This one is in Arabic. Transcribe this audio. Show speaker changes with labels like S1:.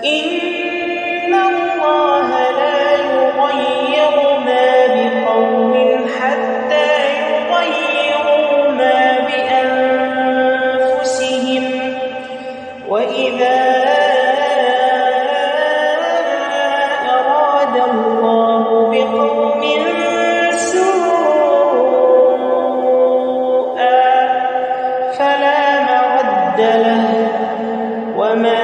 S1: إن الله لا يغير ما بقوم حتى يغيروا ما بأنفسهم وإذا أراد الله بقوم سوءا فلا مرد له وما